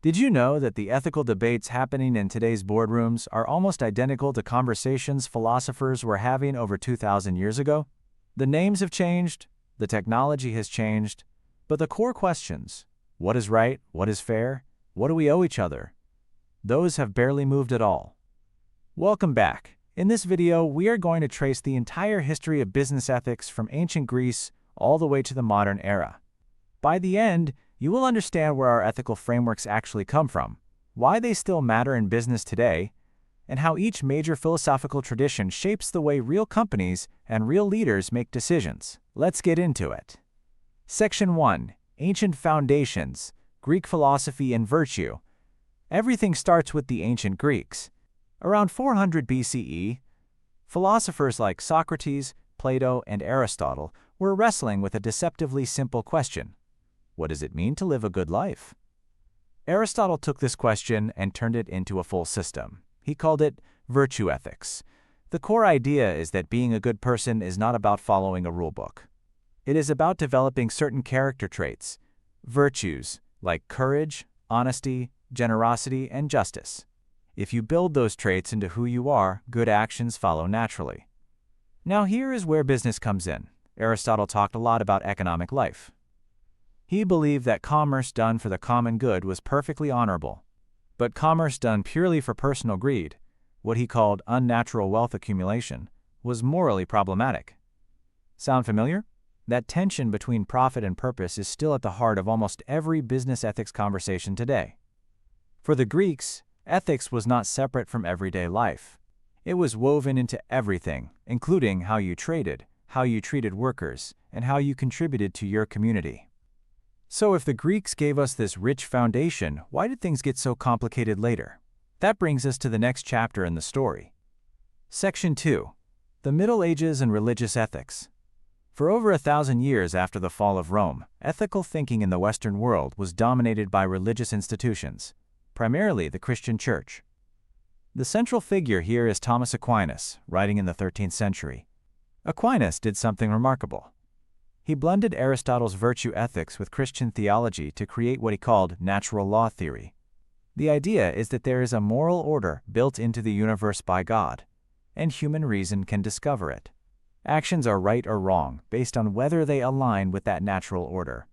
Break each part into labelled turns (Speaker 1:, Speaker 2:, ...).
Speaker 1: Did you know that the ethical debates happening in today's boardrooms are almost identical to conversations philosophers were having over 2,000 years ago? The names have changed, the technology has changed, but the core questions, what is right, what is fair, what do we owe each other, those have barely moved at all. Welcome back. In this video, we are going to trace the entire history of business ethics from ancient Greece all the way to the modern era. By the end, you will understand where our ethical frameworks actually come from, why they still matter in business today, and how each major philosophical tradition shapes the way real companies and real leaders make decisions. Let's get into it. Section 1. Ancient Foundations, Greek Philosophy and Virtue. Everything starts with the ancient Greeks. Around 400 BCE, philosophers like Socrates, Plato, and Aristotle were wrestling with a deceptively simple question. What does it mean to live a good life? Aristotle took this question and turned it into a full system. He called it virtue ethics. The core idea is that being a good person is not about following a rulebook. It is about developing certain character traits, virtues like courage, honesty, generosity, and justice. If you build those traits into who you are, good actions follow naturally. Now here is where business comes in. Aristotle talked a lot about economic life. He believed that commerce done for the common good was perfectly honorable. But commerce done purely for personal greed, what he called unnatural wealth accumulation, was morally problematic. Sound familiar? That tension between profit and purpose is still at the heart of almost every business ethics conversation today. For the Greeks, ethics was not separate from everyday life. It was woven into everything, including how you traded, how you treated workers, and how you contributed to your community. So if the Greeks gave us this rich foundation, why did things get so complicated later? That brings us to the next chapter in the story. Section 2. The Middle Ages and Religious Ethics. For over 1,000 years after the fall of Rome, ethical thinking in the Western world was dominated by religious institutions, primarily the Christian Church. The central figure here is Thomas Aquinas, writing in the 13th century. Aquinas did something remarkable. He blended Aristotle's virtue ethics with Christian theology to create what he called natural law theory. The idea is that there is a moral order built into the universe by God, and human reason can discover it. Actions are right or wrong based on whether they align with that natural order.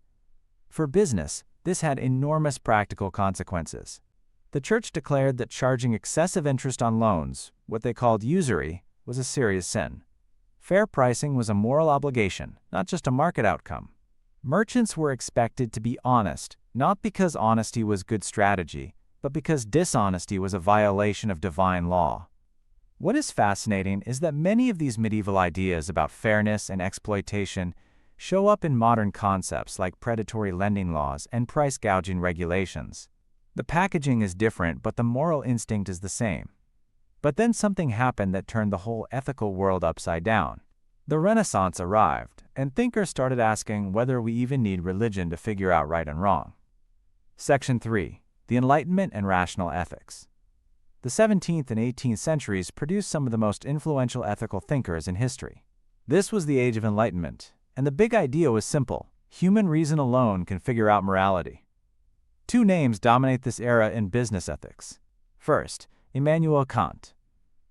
Speaker 1: For business, this had enormous practical consequences. The church declared that charging excessive interest on loans, what they called usury, was a serious sin. Fair pricing was a moral obligation, not just a market outcome. Merchants were expected to be honest, not because honesty was good strategy, but because dishonesty was a violation of divine law. What is fascinating is that many of these medieval ideas about fairness and exploitation show up in modern concepts like predatory lending laws and price gouging regulations. The packaging is different, but the moral instinct is the same. But then something happened that turned the whole ethical world upside down. The Renaissance arrived, and thinkers started asking whether we even need religion to figure out right and wrong. Section 3. The Enlightenment and Rational Ethics. The 17th and 18th centuries produced some of the most influential ethical thinkers in history. This was the Age of Enlightenment, and the big idea was simple. Human reason alone can figure out morality. Two names dominate this era in business ethics. First, Immanuel Kant.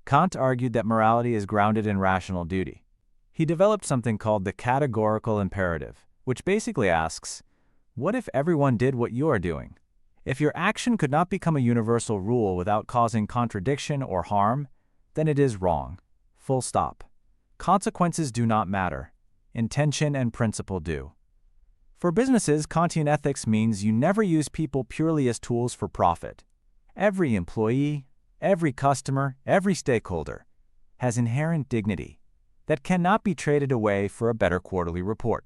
Speaker 1: Kant argued that morality is grounded in rational duty. He developed something called the categorical imperative, which basically asks, what if everyone did what you are doing? If your action could not become a universal rule without causing contradiction or harm, then it is wrong. Full stop. Consequences do not matter. Intention and principle do. For businesses, Kantian ethics means you never use people purely as tools for profit. Every employee, every customer, every stakeholder has inherent dignity that cannot be traded away for a better quarterly report.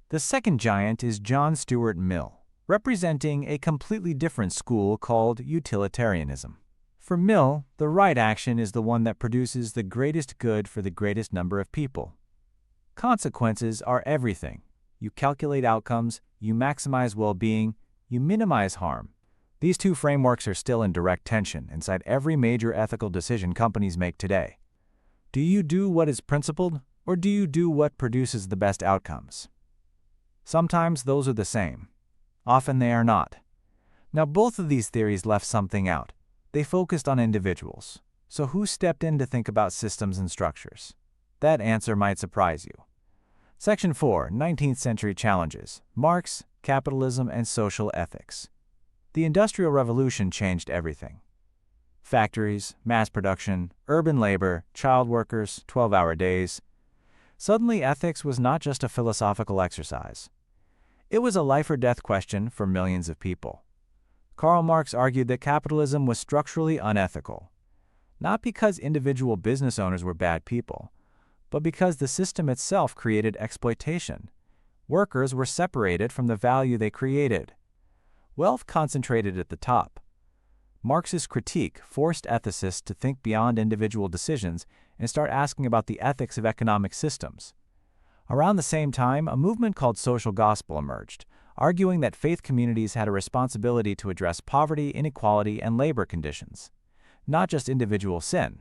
Speaker 1: The second giant is John Stuart Mill, representing a completely different school called utilitarianism. For Mill, the right action is the one that produces the greatest good for the greatest number of people. Consequences are everything. You calculate outcomes, you maximize well-being, you minimize harm. These two frameworks are still in direct tension inside every major ethical decision companies make today. Do you do what is principled, or do you do what produces the best outcomes? Sometimes those are the same. Often they are not. Now, both of these theories left something out. They focused on individuals. So who stepped in to think about systems and structures? That answer might surprise you. Section 4, 19th Century Challenges, Marx, Capitalism, and Social Ethics. The Industrial Revolution changed everything. Factories, mass production, urban labor, child workers, 12-hour days. Suddenly, ethics was not just a philosophical exercise. It was a life-or-death question for millions of people. Karl Marx argued that capitalism was structurally unethical, not because individual business owners were bad people, but because the system itself created exploitation. Workers were separated from the value they created. Wealth concentrated at the top. Marx's critique forced ethicists to think beyond individual decisions and start asking about the ethics of economic systems. Around the same time, a movement called social gospel emerged, arguing that faith communities had a responsibility to address poverty, inequality, and labor conditions. Not just individual sin.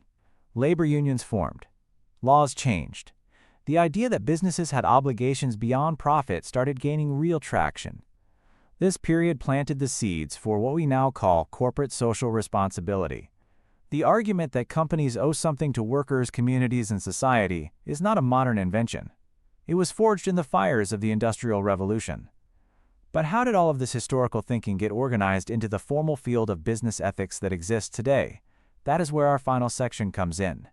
Speaker 1: Labor unions formed. Laws changed. The idea that businesses had obligations beyond profit started gaining real traction. This period planted the seeds for what we now call corporate social responsibility. The argument that companies owe something to workers, communities, and society is not a modern invention. It was forged in the fires of the Industrial Revolution. But how did all of this historical thinking get organized into the formal field of business ethics that exists today? That is where our final section comes in.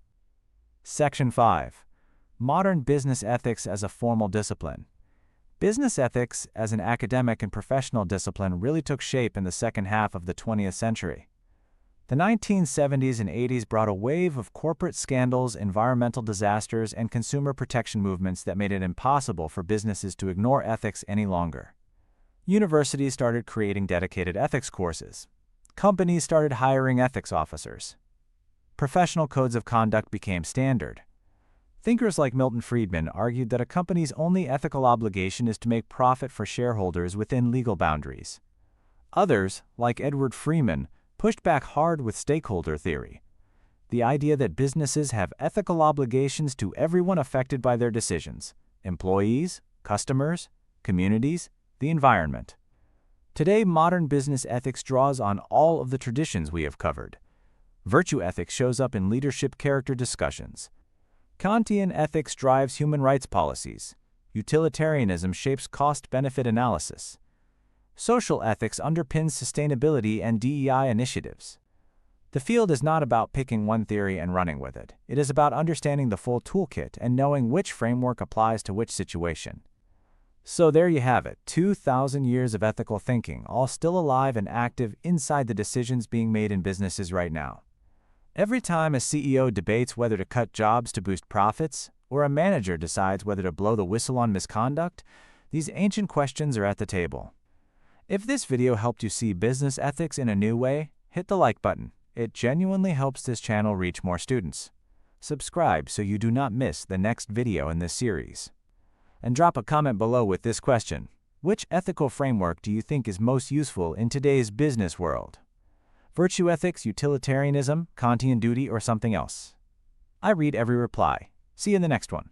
Speaker 1: Section 5. Modern business ethics as a formal discipline. Business ethics as an academic and professional discipline really took shape in the second half of the 20th century. The 1970s and 80s brought a wave of corporate scandals, environmental disasters, and consumer protection movements that made it impossible for businesses to ignore ethics any longer. Universities started creating dedicated ethics courses. Companies started hiring ethics officers. Professional codes of conduct became standard. Thinkers like Milton Friedman argued that a company's only ethical obligation is to make profit for shareholders within legal boundaries. Others, like Edward Freeman, pushed back hard with stakeholder theory, the idea that businesses have ethical obligations to everyone affected by their decisions: employees, customers, communities, the environment. Today, modern business ethics draws on all of the traditions we have covered. Virtue ethics shows up in leadership character discussions. Kantian ethics drives human rights policies. Utilitarianism shapes cost-benefit analysis. Social ethics underpins sustainability and DEI initiatives. The field is not about picking one theory and running with it. It is about understanding the full toolkit and knowing which framework applies to which situation. So there you have it, 2,000 years of ethical thinking, all still alive and active inside the decisions being made in businesses right now. Every time a CEO debates whether to cut jobs to boost profits, or a manager decides whether to blow the whistle on misconduct, these ancient questions are at the table. If this video helped you see business ethics in a new way, hit the like button. It genuinely helps this channel reach more students. Subscribe so you do not miss the next video in this series. And drop a comment below with this question: which ethical framework do you think is most useful in today's business world? Virtue ethics, utilitarianism, Kantian duty, or something else? I read every reply. See you in the next one.